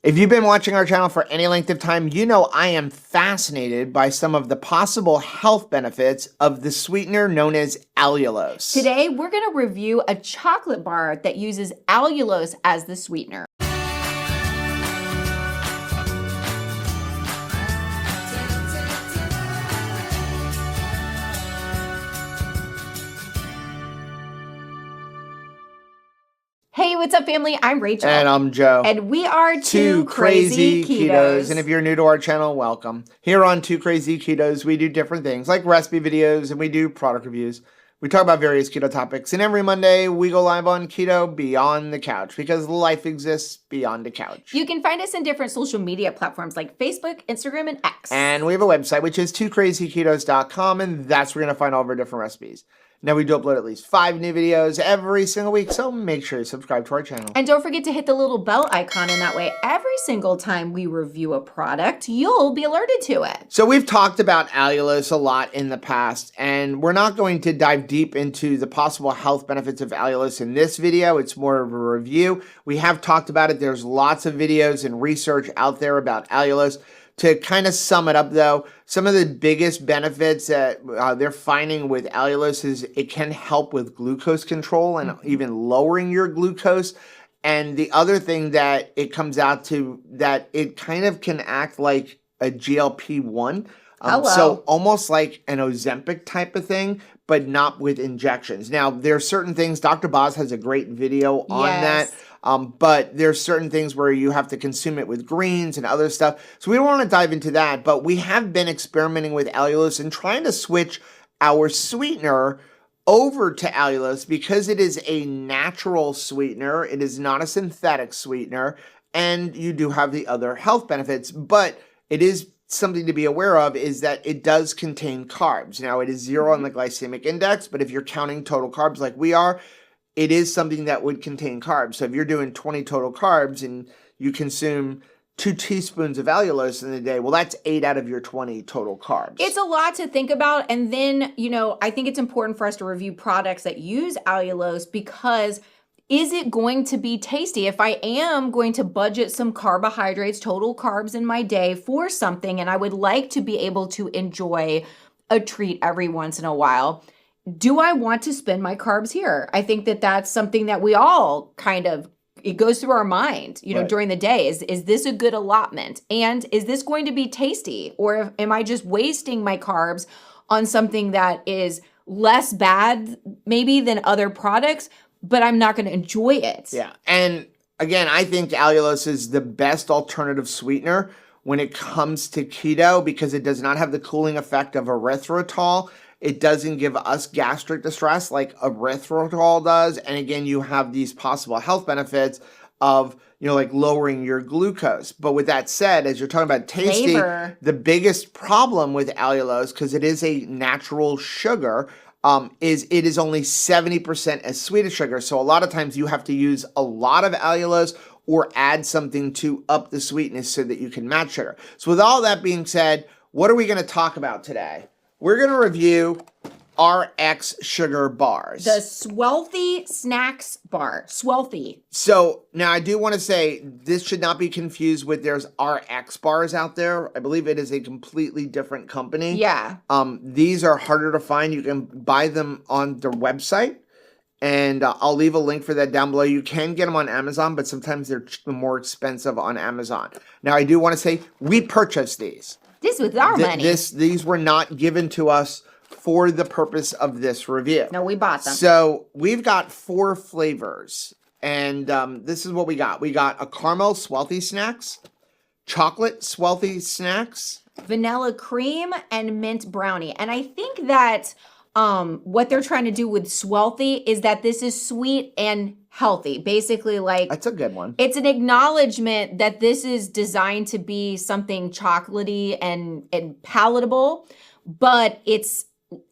If you've been watching our channel for any length of time, you know I am fascinated by some of the possible health benefits of the sweetener known as allulose. Today, we're going to review a chocolate bar that uses allulose as the sweetener. Hey, what's up, family? I'm Rachel. And I'm Joe. And we are Two Crazy Ketos. And if you're new to our channel, welcome. Here on Two Crazy Ketos, we do different things like recipe videos and we do product reviews. We talk about various keto topics. And every Monday, we go live on Keto Beyond the Couch because life exists beyond the couch. You can find us in different social media platforms like Facebook, Instagram, and X. And we have a website, which is twocrazyketos.com, and that's where you're going to find all of our different recipes. Now, we do upload at least 5 new videos every single week, so make sure you subscribe to our channel. And don't forget to hit the little bell icon, and that way every single time we review a product, you'll be alerted to it. So we've talked about allulose a lot in the past, and we're not going to dive deep into the possible health benefits of allulose in this video. It's more of a review. We have talked about it. There's lots of videos and research out there about allulose. To kind of sum it up, though, some of the biggest benefits that they're finding with allulose is it can help with glucose control and even lowering your glucose. And the other thing that it comes out to, that it kind of can act like a GLP-1. So almost like an Ozempic type of thing, but not with injections. Now, there are certain things, Dr. Boz has a great video on that. But there's certain things where you have to consume it with greens and other stuff. So we don't want to dive into that, but we have been experimenting with allulose and trying to switch our sweetener over to allulose because it is a natural sweetener. It is not a synthetic sweetener, and you do have the other health benefits, but it is something to be aware of is that it does contain carbs. Now, it is 0 on the glycemic index, but if you're counting total carbs like we are, it is something that would contain carbs. So if you're doing 20 total carbs and you consume 2 teaspoons of allulose in a day, well, that's 8 out of your 20 total carbs. It's a lot to think about. And then, I think it's important for us to review products that use allulose because is it going to be tasty? If I am going to budget some carbohydrates, total carbs in my day for something, and I would like to be able to enjoy a treat every once in a while, do I want to spend my carbs here? I think that that's something that we all it goes through our mind, during the day. Is this a good allotment? And is this going to be tasty? Or am I just wasting my carbs on something that is less bad maybe than other products, but I'm not going to enjoy it? Yeah. And again, I think allulose is the best alternative sweetener when it comes to keto because it does not have the cooling effect of erythritol. It doesn't give us gastric distress like erythritol does. And again, you have these possible health benefits of, like lowering your glucose. But with that said, as you're talking about tasty, the biggest problem with allulose, because it is a natural sugar, is it is only 70% as sweet as sugar. So a lot of times you have to use a lot of allulose or add something to up the sweetness so that you can match sugar. So with all that being said, what are we going to talk about today? We're going to review RxSugar bars. The Swelthy Snacks Bar. Swelthy. So now I do want to say this should not be confused with there's RX bars out there. I believe it is a completely different company. Yeah. These are harder to find. You can buy them on their website. And I'll leave a link for that down below. You can get them on Amazon, but sometimes they're more expensive on Amazon. Now I do want to say we purchased these. This was our money. These were not given to us for the purpose of this review. No, we bought them. So we've got 4 flavors, and this is what we got. We got a caramel Swelthy Snacks, chocolate Swelthy Snacks, vanilla cream, and mint brownie. And I think that what they're trying to do with Swelthy is that this is sweet and healthy. Basically, like, that's a good one. It's an acknowledgement that this is designed to be something chocolatey and palatable, but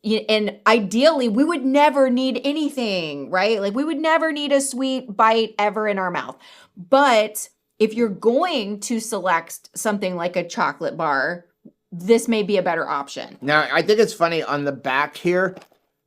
and ideally we would never need anything, right? Like we would never need a sweet bite ever in our mouth. But if you're going to select something like a chocolate bar, this may be a better option. Now, I think it's funny on the back here,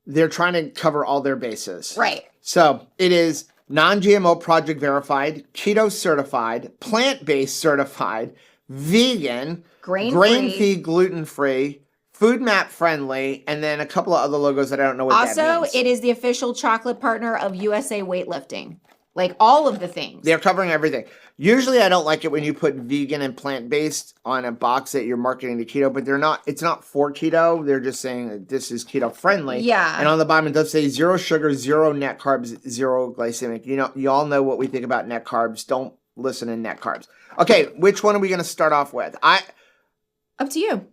they're trying to cover all their bases. Right. So it is non-GMO project verified, keto certified, plant-based certified, vegan, grain-free, gluten-free, food map friendly, and then a couple of other logos that I don't know what that means. Also, it is the official chocolate partner of USA Weightlifting. Like all of the things. They're covering everything. Usually I don't like it when you put vegan and plant-based on a box that you're marketing to keto, but they're not, it's not for keto. They're just saying that this is keto friendly. Yeah. And on the bottom it does say 0 sugar, 0 net carbs, 0 glycemic. You know, you all know what we think about net carbs. Don't listen to net carbs. Okay, which one are we going to start off with? Up to you.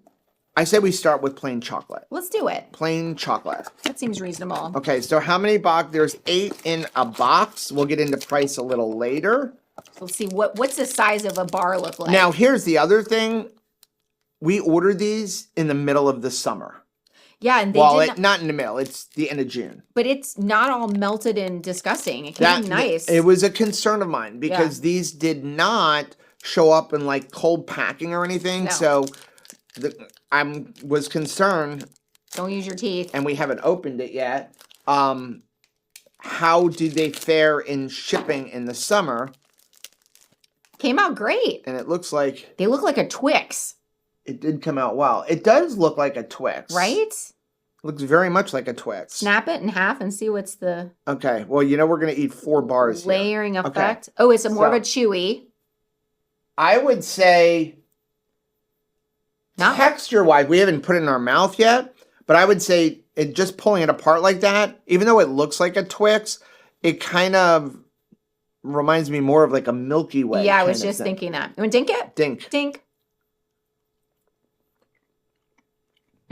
I say we start with plain chocolate. Let's do it. Plain chocolate. That seems reasonable. Okay, so how many box? There's 8 in a box. We'll get into price a little later. So let's see what's the size of a bar look like. Now, here's the other thing. We ordered these in the middle of the summer. Yeah, and they not in the middle. It's the end of June. But it's not all melted and disgusting. It can be nice. It was a concern of mine because these did not show up in like cold packing or anything. No. So I was concerned. Don't use your teeth. And we haven't opened it yet. How do they fare in shipping in the summer? Came out great. And it looks like... They look like a Twix. It did come out well. It does look like a Twix. Right? It looks very much like a Twix. Snap it in half and see what's the... Okay. Well, you know we're going to eat 4 bars layering here. effect. Okay. Oh, it's more of a chewy. I would say... Texture-wise, we haven't put it in our mouth yet, but I would say just pulling it apart like that, even though it looks like a Twix, it kind of reminds me more of like a Milky Way. Yeah, I was just thinking that. You want to dink it? Dink. Dink.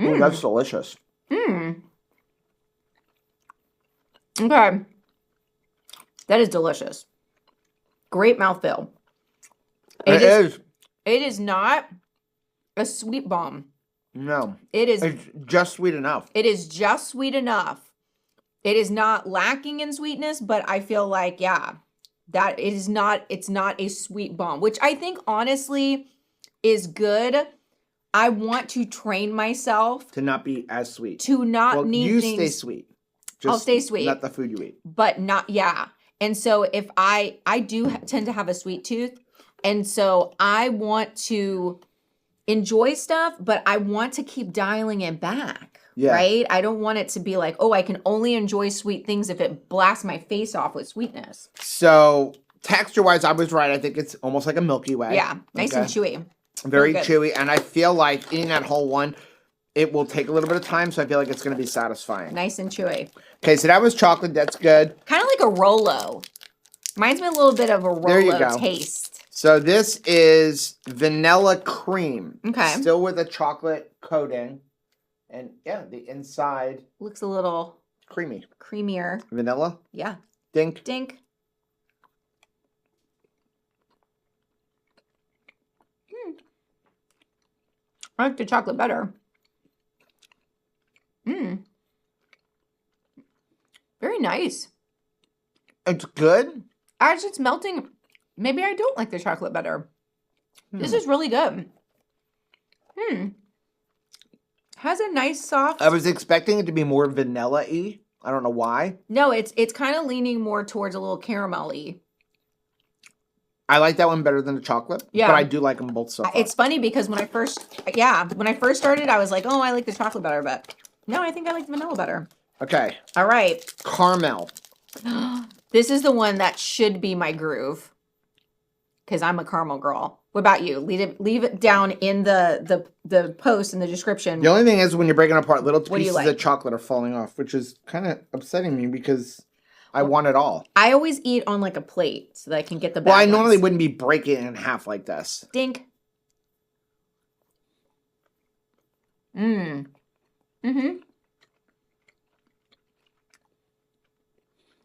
Ooh, that's delicious. Mmm. Okay. That is delicious. Great mouthfeel. It is. It is not a sweet bomb. No. It's just sweet enough. It is just sweet enough. It is not lacking in sweetness, but I feel like, that it is not, it's not a sweet bomb, which I think honestly is good. I want to train myself to not be as sweet. To not need you things. Stay sweet. I'll stay sweet. Not the food you eat. But not, And so if I do tend to have a sweet tooth. And so I want to enjoy stuff, but I want to keep dialing it back. Yeah. Right? I don't want it to be like, oh, I can only enjoy sweet things if it blasts my face off with sweetness. So texture-wise, I was right. I think it's almost like a Milky Way. Yeah. Nice and chewy. Very chewy. And I feel like eating that whole one, it will take a little bit of time. So I feel like it's going to be satisfying. Nice and chewy. Okay. So that was chocolate. That's good. Kind of like a Rolo. Reminds me a little bit of a Rolo taste. So this is vanilla cream. Okay. Still with a chocolate coating. And yeah, the inside looks a little creamier. Vanilla? Yeah. Dink. Dink. I like the chocolate better. Very nice. It's good. As it's melting, maybe I don't like the chocolate better. This is really good. Has a nice soft... I was expecting it to be more vanilla-y. I don't know why. No, it's kind of leaning more towards a little caramel-y. I like that one better than the chocolate. Yeah. But I do like them both so far. It's funny because when I first started, I was like, oh, I like the chocolate better, but no, I think I like the vanilla better. Okay. All right. Caramel. This is the one that should be my groove because I'm a caramel girl. What about you? Leave it down in the post in the description. The only thing is when you're breaking apart, little pieces of chocolate are falling off, which is kind of upsetting me because I want it all. I always eat on like a plate so that I can get the bad Well, I normally wouldn't be breaking it in half like this. Dink.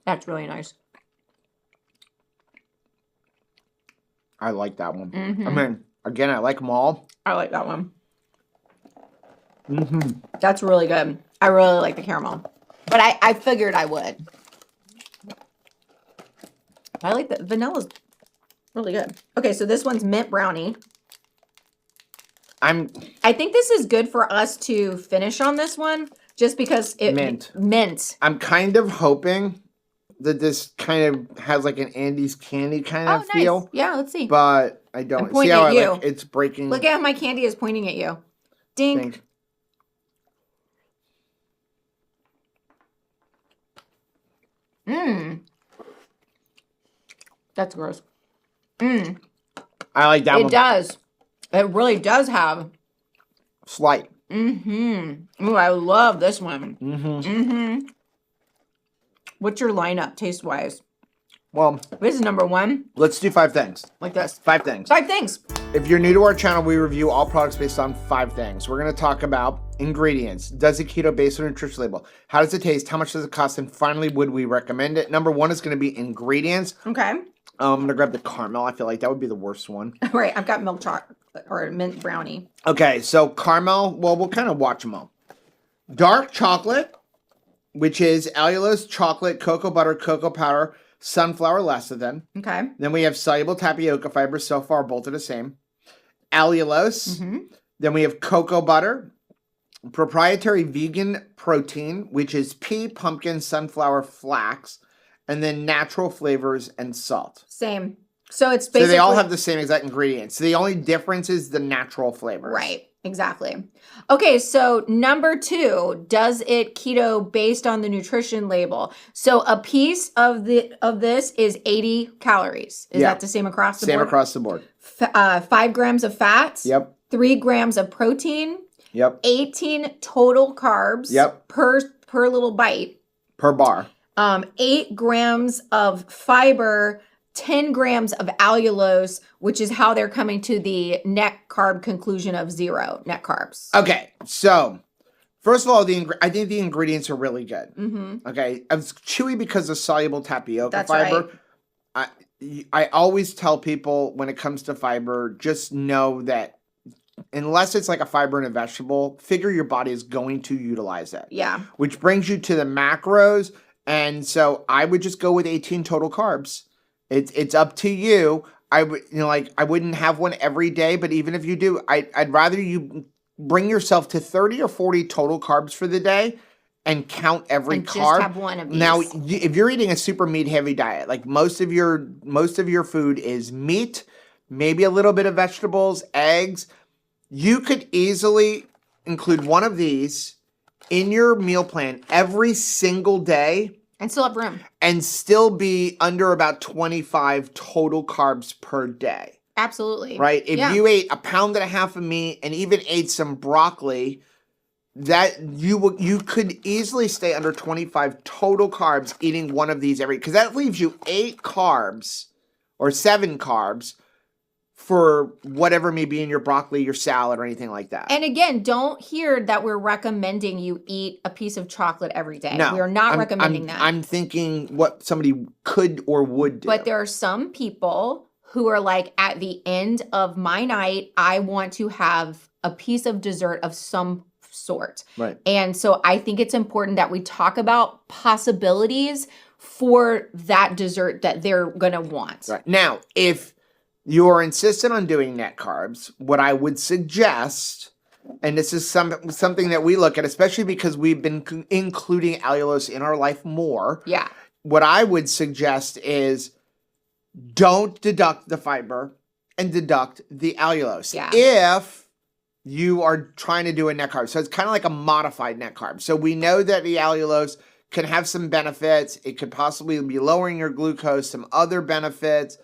That's really nice. I like that one. I mean, again, I like them all. I like that one. That's really good. I really like the caramel. But I figured I would. I like the vanilla's really good. Okay, so this one's mint brownie. I think this is good for us to finish on this one just because it mint. I'm kind of hoping that this kind of has like an Andes candy kind Oh, of nice. feel. Yeah, let's see. But I don't see pointing how at you. like it's breaking. Look at how my candy is pointing at you. Dink. Mmm. That's gross. Mmm. I like that one. It does. It really does have. Slight. Mm-hmm. Ooh, I love this one. Mm-hmm. Mm-hmm. What's your lineup taste-wise? Well, This is number one. let's do 5 things. Like this. 5 things. 5 things. If you're new to our channel, we review all products based on 5 things. We're going to talk about ingredients. Does it keto based on nutrition label? How does it taste? How much does it cost? And finally, would we recommend it? Number 1 is going to be ingredients. Okay. I'm going to grab the caramel. I feel like that would be the worst one. All right. I've got milk chocolate or mint brownie. Okay. So caramel, well, we'll kind of watch them all. Dark chocolate, which is allulose, chocolate, cocoa butter, cocoa powder, sunflower lecithin. Okay. Then we have soluble tapioca fibers. So far, both are the same. Allulose. Mm-hmm. Then we have cocoa butter, proprietary vegan protein, which is pea, pumpkin, sunflower, flax, and then natural flavors and salt. Same. So it's basically. So they all have the same exact ingredients. The only difference is the natural flavors. Right. Exactly. Okay, so number 2, does it keto based on the nutrition label? So a piece of this is 80 calories. Is that the same across the board? Same across the board. 5 grams of fat. Yep. 3 grams of protein. Yep. 18 total carbs. Yep. Per little bite. Per bar. 8 grams of fiber. 10 grams of allulose, which is how they're coming to the net carb conclusion of 0 net carbs. Okay, so first of all, I think the ingredients are really good. Mm-hmm. Okay, it's chewy because of soluble tapioca That's fiber. right. I always tell people when it comes to fiber, just know that unless it's like a fiber in a vegetable, figure your body is going to utilize it. Yeah. Which brings you to the macros, and so I would just go with 18 total carbs. It's up to you. I wouldn't have one every day, but even if you do, I'd rather you bring yourself to 30 or 40 total carbs for the day and count every and carb. Just have one of these. Now, if you're eating a super meat heavy diet, like most of your food is meat, maybe a little bit of vegetables, eggs, you could easily include one of these in your meal plan every single day. And still have room. And still be under about 25 total carbs per day. Absolutely. Right? If you ate 1.5 pounds of meat and even ate some broccoli, that you could easily stay under 25 total carbs eating one of these because that leaves you 8 carbs or 7 carbs for whatever may be in your broccoli, your salad, or anything like that. And again, don't hear that we're recommending you eat a piece of chocolate every day. No, we are not recommending that. I'm thinking what somebody could or would do. But there are some people who are like, at the end of my night, I want to have a piece of dessert of some sort. Right. And so I think it's important that we talk about possibilities for that dessert that they're going to want. Right. Now, if you are insistent on doing net carbs, what I would suggest, and this is something that we look at, especially because we've been including allulose in our life more. Yeah. What I would suggest is don't deduct the fiber and deduct the allulose. Yeah. If you are trying to do a net carb. So it's kind of like a modified net carb. So we know that the allulose can have some benefits. It could possibly be lowering your glucose, some other benefits.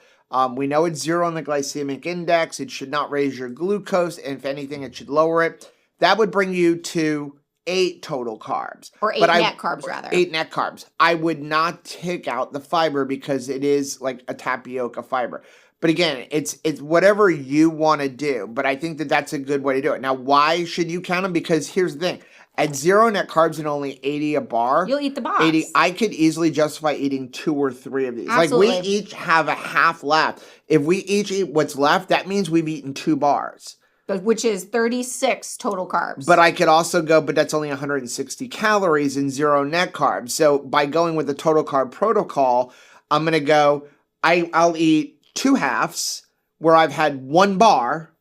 We know it's 0 on the glycemic index. It should not raise your glucose. And if anything, it should lower it. That would bring you to 8 total carbs. Or 8 net carbs, rather. 8 net carbs. I would not take out the fiber because it is like a tapioca fiber. But again, it's whatever you want to do. But I think that that's a good way to do it. Now, why should you count them? Because here's the thing. At 0 net carbs and only 80 a bar. You'll eat the box. 80, I could easily justify eating 2 or 3 of these. Absolutely. Like we each have a half left. If we each eat what's left, that means we've eaten 2 bars. Which is 36 total carbs. But I could also go, but that's only 160 calories and 0 net carbs. So by going with the total carb protocol, I'm going to go, I'll eat 2 halves where I've had 1 bar.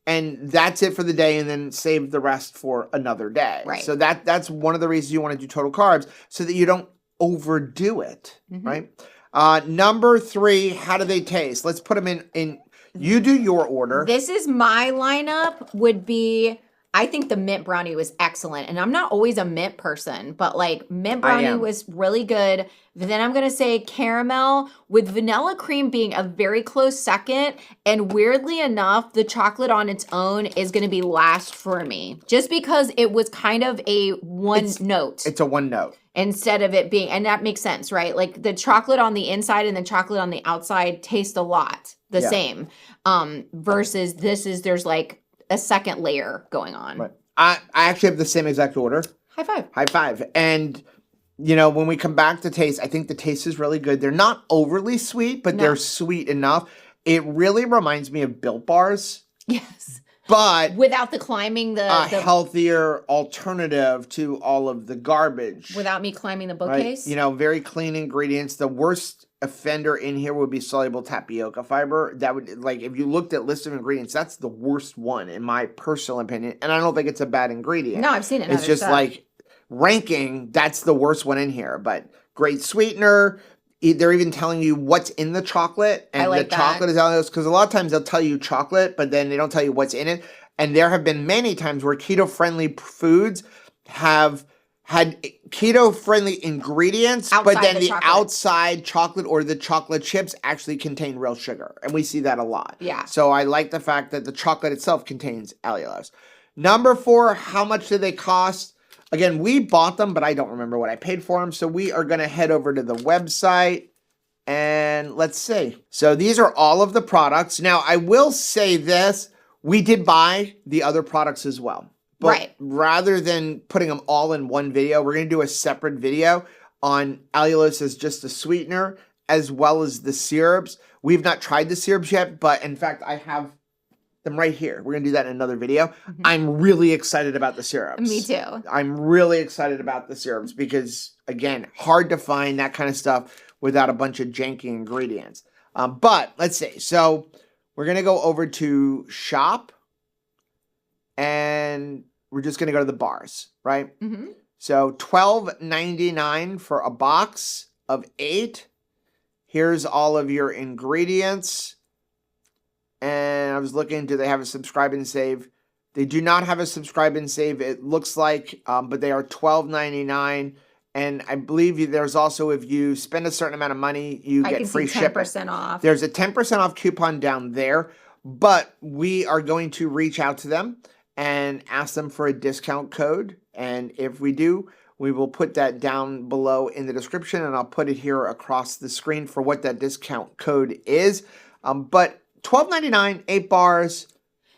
And that's it for the day, and then save the rest for another day. Right. So that's one of the reasons you want to do total carbs, so that you don't overdo it, right? Number 3, how do they taste? Let's put them in. You do your order. This is my lineup would be, I think the mint brownie was excellent. And I'm not always a mint person, but like mint brownie was really good. Then I'm going to say caramel with vanilla cream being a very close second. And weirdly enough, the chocolate on its own is going to be last for me. Just because it was kind of a one note. It's a one note. Instead of it being, and that makes sense, right? Like the chocolate on the inside and the chocolate on the outside taste a lot the same. Versus there's like a second layer going on. Right. I actually have the same exact order. High five. High five. And, you know, when we come back to taste, I think the taste is really good. They're not overly sweet, but they're sweet enough. It really reminds me of Built Bars. Yes. But without the climbing the healthier alternative to all of the garbage. Without me climbing the bookcase. Right? You know, very clean ingredients. The worst offender in here would be soluble tapioca fiber. That would, like, if you looked at list of ingredients, that's the worst one in my personal opinion. And I don't think it's a bad ingredient. No, I've seen it. It's just like ranking, that's the worst one in here. But great sweetener. They're even telling you what's in the chocolate, and the chocolate is allulose, because a lot of times they'll tell you chocolate, but then they don't tell you what's in it. And there have been many times where keto-friendly foods have had keto-friendly ingredients, but then the outside chocolate or the chocolate chips actually contain real sugar. And we see that a lot. Yeah. So I like the fact that the chocolate itself contains allulose. Number 4, how much do they cost? Again, we bought them, but I don't remember what I paid for them. So we are going to head over to the website and let's see. So these are all of the products. Now, I will say this. We did buy the other products as well. But rather than putting them all in one video, we're going to do a separate video on allulose as just a sweetener, as well as the syrups. We've not tried the syrups yet, but in fact, I have them right here. We're going to do that in another video. I'm really excited about the syrups. Me too. I'm really excited about the syrups because, again, hard to find that kind of stuff without a bunch of janky ingredients. But let's see. So we're going to go over to shop and we're just going to go to the bars, right? So $12.99 for a box of 8. Here's all of your ingredients. And I was looking, do they have a subscribe and save? They do not have a subscribe and save, it looks like, but they are $12.99. And I believe there's also, if you spend a certain amount of money, you get free shipping. 10% off. There's a 10% off coupon down there, but we are going to reach out to them and ask them for a discount code. And if we do, we will put that down below in the description, and I'll put it here across the screen for what that discount code is. But $12.99, 8 bars.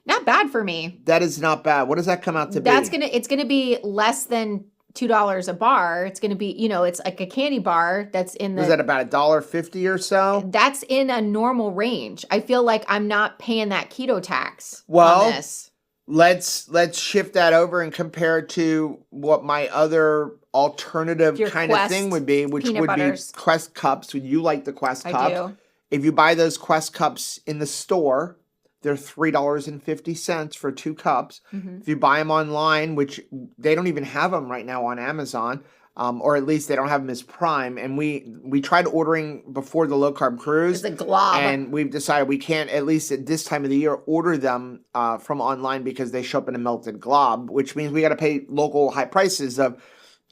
Not bad for me. That is not bad. What does that come out to be? It's gonna be less than $2 a bar. It's gonna be, it's like a candy bar that's in the. Is that about $1.50 or so? That's in a normal range. I feel like I'm not paying that keto tax Well, on this. let's shift that over and compare it to what my other alternative kind of thing would be, which would be Quest cups. You like the Quest cups. I do. If you buy those Quest cups in the store, they're $3.50 for 2 cups. If you buy them online, which they don't even have them right now on Amazon, or at least they don't have them as Prime. And we tried ordering before the low carb cruise. It's a glob. And we've decided we can't, at least at this time of the year, order them from online because they show up in a melted glob, which means we got to pay local high prices of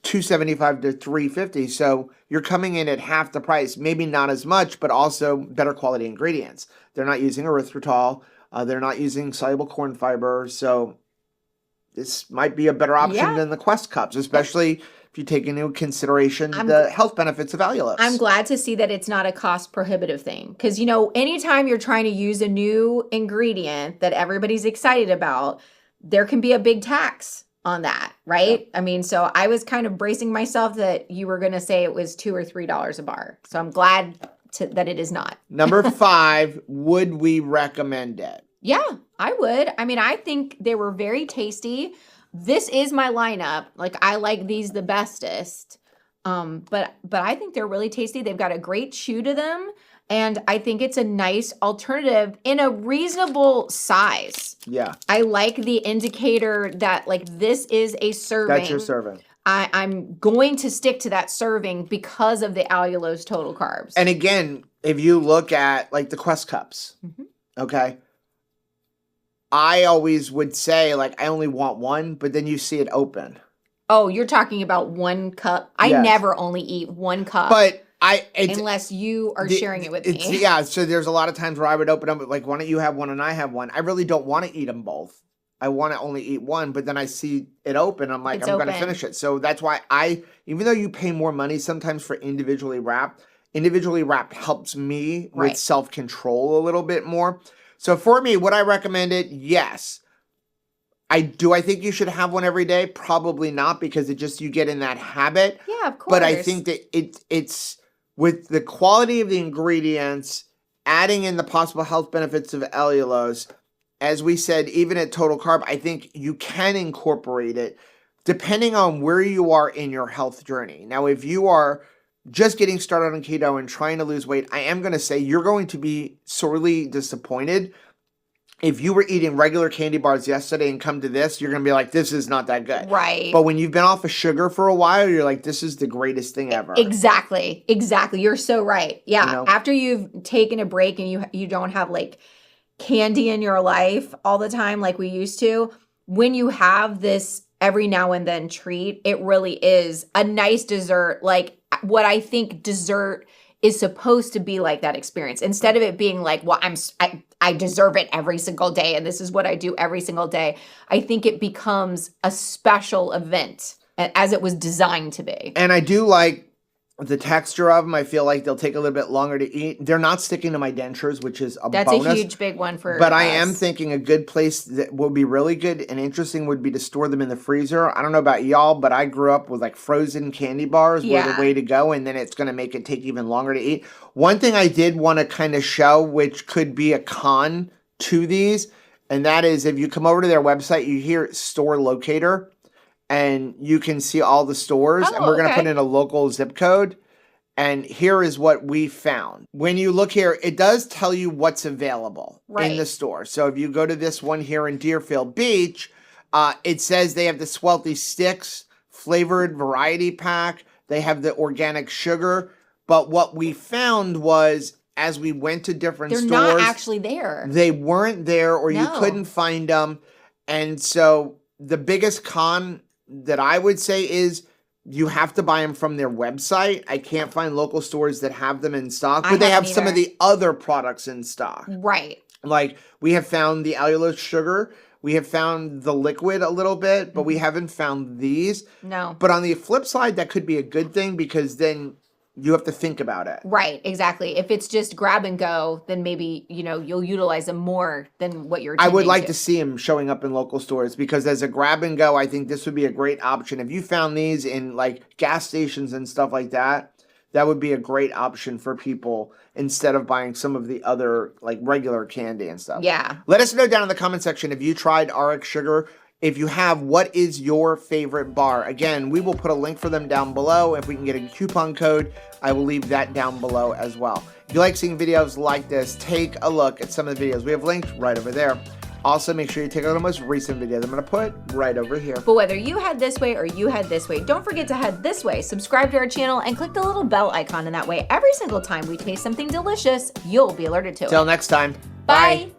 $2.75 to $3.50. So you're coming in at half the price, maybe not as much, but also better quality ingredients. They're not using erythritol. They're not using soluble corn fiber. So this might be a better option than the Quest cups, especially if you take into consideration the health benefits of allulose. I'm glad to see that it's not a cost prohibitive thing. Because, anytime you're trying to use a new ingredient that everybody's excited about, there can be a big tax on that, right? I mean, so I was kind of bracing myself that you were going to say it was $2 or $3 a bar. So I'm glad that it is not. Number 5, would we recommend it? Yeah, I would. I mean, I think they were very tasty. This is my lineup. Like, I like these the bestest. But I think they're really tasty. They've got a great chew to them. And I think it's a nice alternative in a reasonable size. Yeah. I like the indicator that, like, this is a serving. That's your serving. I'm going to stick to that serving because of the allulose total carbs. And again, if you look at like the Quest cups, okay, I always would say like I only want one, but then you see it open. Oh, you're talking about 1 cup. I Yes. never only eat 1 cup. But unless you are sharing it with me. Yeah, so there's a lot of times where I would open them like, why don't you have one and I have one? I really don't want to eat them both. I want to only eat one, but then I see it open. I'm like, It's I'm going to open. finish it. So that's why even though you pay more money sometimes for individually wrapped helps me Right. with self-control a little bit more. So for me, would I recommend it? Yes. I think you should have one every day? Probably not, because you get in that habit. Yeah, of course. But I think that it's with the quality of the ingredients, adding in the possible health benefits of allulose, as we said, even at total carb, I think you can incorporate it depending on where you are in your health journey. Now, if you are just getting started on keto and trying to lose weight, I am going to say you're going to be sorely disappointed. If you were eating regular candy bars yesterday and come to this, you're going to be like, this is not that good. Right. But when you've been off of sugar for a while, you're like, this is the greatest thing ever. Exactly. You're so right. Yeah. You know? After you've taken a break and you don't have like candy in your life all the time like we used to, when you have this every now and then treat, it really is a nice dessert. Like what I think dessert is supposed to be like that experience, instead of it being like, well, I deserve it every single day and this is what I do every single day. I think it becomes a special event as it was designed to be. And I do like the texture of them. I feel like they'll take a little bit longer to eat. They're not sticking to my dentures, which is a That's bonus. a huge big one for But us. I am thinking a good place that would be really good and interesting would be to store them in the freezer. I don't know about y'all, but I grew up with like frozen candy bars were the way to go, and then it's going to make it take even longer to eat. One thing I did want to kind of show, which could be a con to these, and that is if you come over to their website, you hear store locator, and you can see all the stores, and we're going to put in a local zip code. And here is what we found. When you look here, it does tell you what's available in the store. So if you go to this one here in Deerfield Beach, it says they have the Swelty Sticks flavored variety pack. They have the organic sugar. But what we found was, as we went to different stores, they're not actually there. They weren't there, or you couldn't find them. And so the biggest con that I would say is, you have to buy them from their website. I can't find local stores that have them in stock, but they have some of the other products in stock. Right. Like we have found the allulose sugar. We have found the liquid a little bit, but we haven't found these. No. But on the flip side, that could be a good thing because then you have to think about it. Right, exactly. If it's just grab and go, then maybe, you'll utilize them more than what you're I would like to see them showing up in local stores, because as a grab and go, I think this would be a great option. If you found these in like gas stations and stuff like that, that would be a great option for people instead of buying some of the other like regular candy and stuff. Yeah. Let us know down in the comment section if you tried RxSugar. If you have, what is your favorite bar? Again, we will put a link for them down below. If we can get a coupon code, I will leave that down below as well. If you like seeing videos like this, take a look at some of the videos we have linked right over there. Also, make sure you take a look at the most recent video that I'm going to put right over here. But whether you head this way or you head this way, don't forget to head this way, subscribe to our channel, and click the little bell icon. And that way, every single time we taste something delicious, you'll be alerted to it. Till next time. Bye.